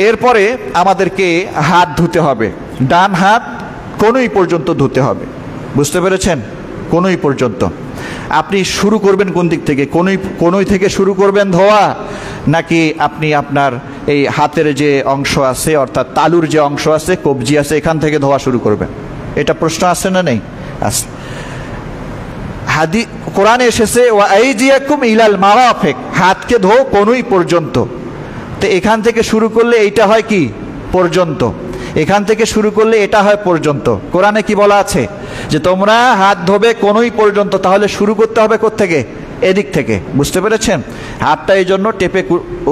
এরপরে আমাদেরকে হাত ধুতে হবে, ডান হাত কনুই পর্যন্ত ধুতে হবে। বুঝতে পেরেছেন? কনুই পর্যন্ত। আপনি শুরু করবেন কোন দিক থেকে? কনুই থেকে শুরু করবেন ধোয়া, নাকি আপনি আপনার এই হাতের যে অংশ আছে অর্থাৎ তালুর যে অংশ আছে, কবজি আছে, এখান থেকে ধোয়া শুরু করবেন? এটা প্রশ্ন আছে না নেই? আছে। কোরআনে এসেছে ওয়া আইদিয়াকুম ইলাল মারাফিক, হাতকে ধো কনুই পর্যন্ত। তো এখান থেকে শুরু করলে এইটা হয় কি? পর্যন্ত। এখান থেকে শুরু করলে এটা হয় পর্যন্ত। কোরআনে কি বলা আছে? যে তোমরা হাত ধোবে কনুই পর্যন্ত। তাহলে শুরু করতে হবে কোত্থেকে? এদিক থেকে। বুঝতে পেরেছেন? হাতটা এই জন্য টেপে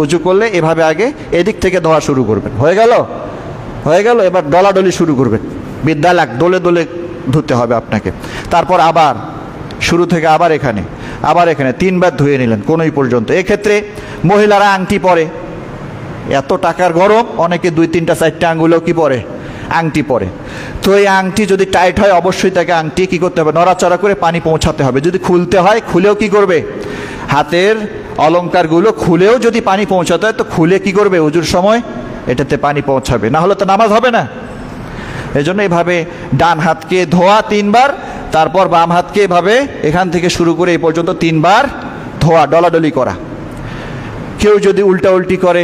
উজু করলে এভাবে আগে এদিক থেকে ধোয়া শুরু করবেন। হয়ে গেল? হয়ে গেল। এবার ডলাডলি শুরু করবেন, বিদ্যালাক দোলে দোলে ধুতে হবে আপনাকে। তারপর আবার শুরু থেকে আবার এখানে 3বার ধুয়ে নিলেন কনুই পর্যন্ত। এক্ষেত্রে মহিলারা আংটি পরে, এত টাকার গরম, অনেকে 2, 3, 4 আঙ্গুলেও কি পরে? আংটি পরে। তো এই আংটি যদি টাইট হয় অবশ্যই তাকে আংটি কি করতে হবে? নড়াচড়া করে পানি পৌঁছাতে হবে। যদি খুলতে হয় খুলেও কি করবে? হাতের অলংকারগুলো খুলেও যদি পানি পৌঁছাতে হয় তো খুলে কি করবে? উজুর সময় এটাতে পানি পৌঁছাবে, না হলে তো নামাজ হবে না। এই জন্য এভাবে ডান হাতকে ধোয়া 3বার, তারপর বাম হাতকে এভাবে এখান থেকে শুরু করে এই পর্যন্ত 3বার ধোয়া, ডলাডলি করা। কেউ যদি উল্টা উল্টি করে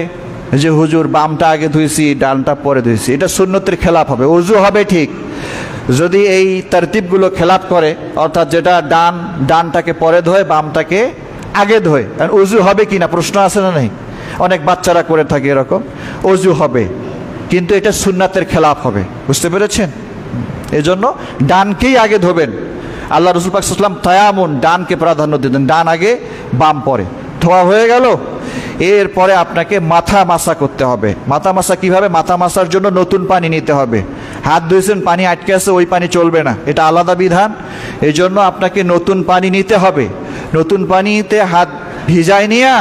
যে হুজুর বামটা আগে ধুইছি ডানটা পরে ধুইছি, এটা সুন্নতের খেলাফ হবে। উজু হবে ঠিক, যদি এই তারতিবগুলো খেলাফ করে, অর্থাৎ যেটা ডানটাকে পরে ধোয় বামটাকে আগে ধোয়, উজু হবে কি না প্রশ্ন আছে না নেই? অনেক বাচ্চারা করে থাকে এরকম। উজু হবে, কিন্তু এটা সুন্নাতের খেলাফ হবে। বুঝতে পেরেছেন? এজন্য ডানকেই আগে ধোবেন। আল্লাহ রাসূল পাক সাল্লাল্লাহু আলাইহি ওয়াসাল্লাম তায়ামুন, ডানকে প্রাধান্য দিতেন, ডান আগে বাম পরে। ধোয়া হয়ে গেল। এরপরে আপনাকে মাথা মাসা করতে হবে। মাথা মাসা কিভাবে? মাথা মাসার জন্য নতুন পানি নিতে হবে। হাত ধুয়েছেন, পানি আটকে আছে, ওই পানি চলবে না, এটা আলাদা বিধান। এই জন্য আপনাকে নতুন পানি নিতে হবে। নতুন পানিতে হাত ভিজাই নিয়ে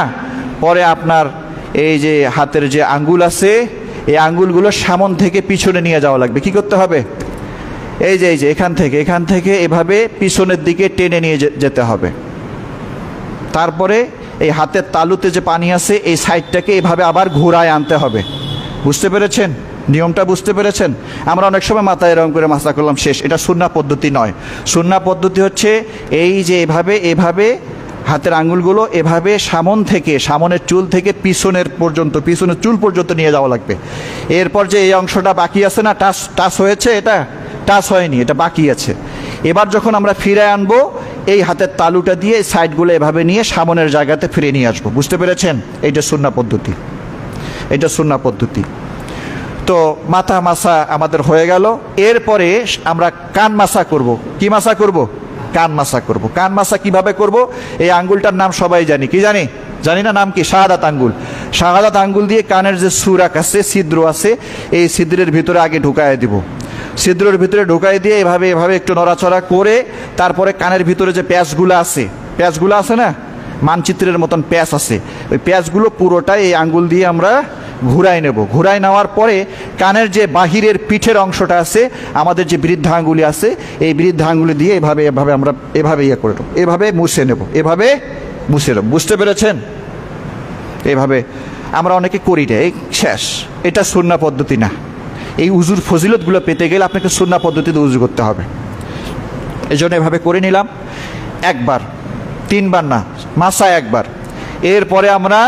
পরে আপনার এই যে হাতের যে আঙ্গুল আছে, এই আঙ্গুলগুলো সামন থেকে পিছনে নিয়ে যাওয়া লাগবে। কি করতে হবে? এই যে এখান থেকে এভাবে পিছনের দিকে টেনে নিয়ে যেতে হবে। তারপরে এই হাতের তালুতে যে পানি আছে এই সাইডটাকে এভাবে আবার ঘোরায় আনতে হবে। বুঝতে পেরেছেন? নিয়মটা বুঝতে পেরেছেন? আমরা অনেক সময় মাথায় এরকম করে মাসা করলাম, শেষ। এটা সুন্নাহ পদ্ধতি নয়। সুন্নাহ পদ্ধতি হচ্ছে এই যে এভাবে হাতের আঙ্গুলগুলো এভাবে সামনের চুল থেকে পিছনের চুল পর্যন্ত নিয়ে যাওয়া লাগবে। এরপর যে এই অংশটা বাকি আছে না, টাচ হয়েছে, এটা টাচ হয়নি, এটা বাকি আছে। এবার যখন আমরা ফিরে আনবো, এই হাতের তালুটা দিয়ে সাইডগুলো এভাবে নিয়ে সামনের জায়গাতে ফিরে নিয়ে আসবো। বুঝতে পেরেছেন? এইটা সুন্নাহ পদ্ধতি, এটা সুন্নাহ পদ্ধতি। তো মাথা মাসা আমাদের হয়ে গেল। এরপরে আমরা কান মাসা করব। কি মাসা করব? কান মাসা করব। কান মাসা কিভাবে করব? এই আঙ্গুলটার নাম সবাই জানি। কি জানি না নাম কি? শাহাদাত আঙ্গুল। শাহাদাত আঙ্গুল দিয়ে কানের যে সুরাক আছে, ছিদ্র আছে, এই ছিদ্রের ভিতরে আগে ঢুকায় দিব। ছিদ্রের ভিতরে ঢুকাই দিয়ে এভাবে একটু নড়াচড়া করে তারপরে কানের ভিতরে যে প্যাঁচগুলো আছে না, মানচিত্রের মতন প্যাঁচ আছে, ওই প্যাঁচগুলো পুরোটাই এই আঙ্গুল দিয়ে আমরা ঘুরাই নেব। ঘুরাই নেওয়ার পরে কানের যে বাহিরের পিঠের অংশটা আছে, আমাদের যে বৃদ্ধা আঙ্গুলি আছে, এই বৃদ্ধা আঙ্গুলি দিয়ে এভাবে আমরা ইয়ে করে নেব, এভাবে মুছে নেব, বুঝতে পেরেছেন? এইভাবে আমরা অনেকে করি না, এই শেষ। এটা সুন্নাহ পদ্ধতি না। এই উজুর ফজিলতগুলো পেতে গেলে আপনাকে সুন্নাহ পদ্ধতিতে উজু করতে হবে। এই জন্য এভাবে করে নিলাম একবার, 3বার না, মাসা একবার। এরপরে আমরা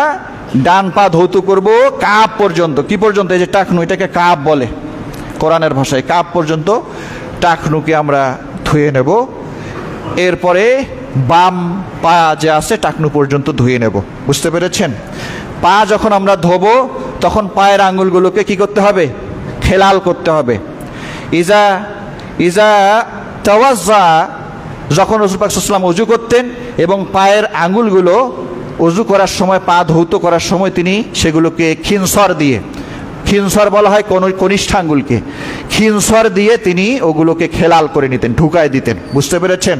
ডান পা ধৌত করব কাপ পর্যন্ত। কি পর্যন্ত? এই যে টাকনু, এটাকে কাপ বলে কোরআনের ভাষায়। কাপ পর্যন্ত টাকনুকে আমরা ধুয়ে নেব। এরপরে বাম পা যে আছে টাকনু পর্যন্ত ধুয়ে নেব। বুঝতে পেরেছেন? পা যখন আমরা ধোবো তখন পায়ের আঙ্গুলগুলোকে কি করতে হবে? খেলাল করতে হবে। ইজা তাওয়াজ্জা, যখন রাসূল পাক সাল্লাল্লাহু আলাইহি ওয়াসাল্লাম ওযু করতেন এবং পায়ের আঙ্গুলগুলো ওযু করার সময়, পা ধৌত করার সময় তিনি সেগুলোকে খিনসর বলা হয় কনিষ্ঠ আঙ্গুলকে, খিনসর দিয়ে তিনি ওগুলোকে খেলাল করে নিতেন, ঢুকায় দিতেন। বুঝতে পেরেছেন?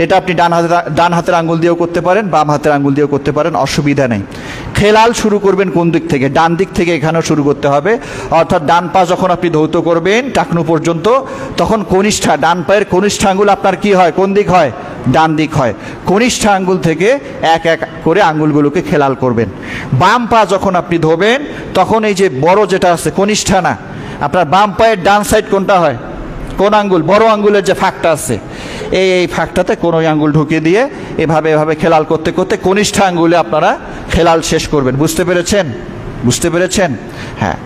এটা আপনি ডান হাতের আঙ্গুল দিয়েও করতে পারেন, বাম হাতের আঙ্গুল দিয়েও করতে পারেন, অসুবিধা নেই। খেলাল শুরু করবেন কোন দিক থেকে? ডান দিক থেকে এখানেও শুরু করতে হবে। অর্থাৎ ডান পা যখন আপনি ধৌত করবেন টাকনু পর্যন্ত, তখন ডান পায়ের কনিষ্ঠ আঙ্গুল আপনার কি হয়? কোন দিক হয়? ডান দিক হয়। কনিষ্ঠ আঙ্গুল থেকে এক এক করে আঙ্গুলগুলোকে খেলাল করবেন। বাম পা যখন আপনি ধোবেন তখন এই যে বড় যেটা আছে কনিষ্ঠা না, আপনার বাম পায়ের ডান সাইড কোনটা হয়, কোন আঙ্গুল, বড় আঙ্গুলের যে ফাঁকটা আছে এই ফাঁকটাতে কোন আঙ্গুল ঢুকিয়ে দিয়ে এভাবে এভাবে খেলাল করতে করতে কনিষ্ঠ আঙ্গুলে আপনারা খেলাল শেষ করবেন। বুঝতে পেরেছেন? বুঝতে পেরেছেন? হ্যাঁ।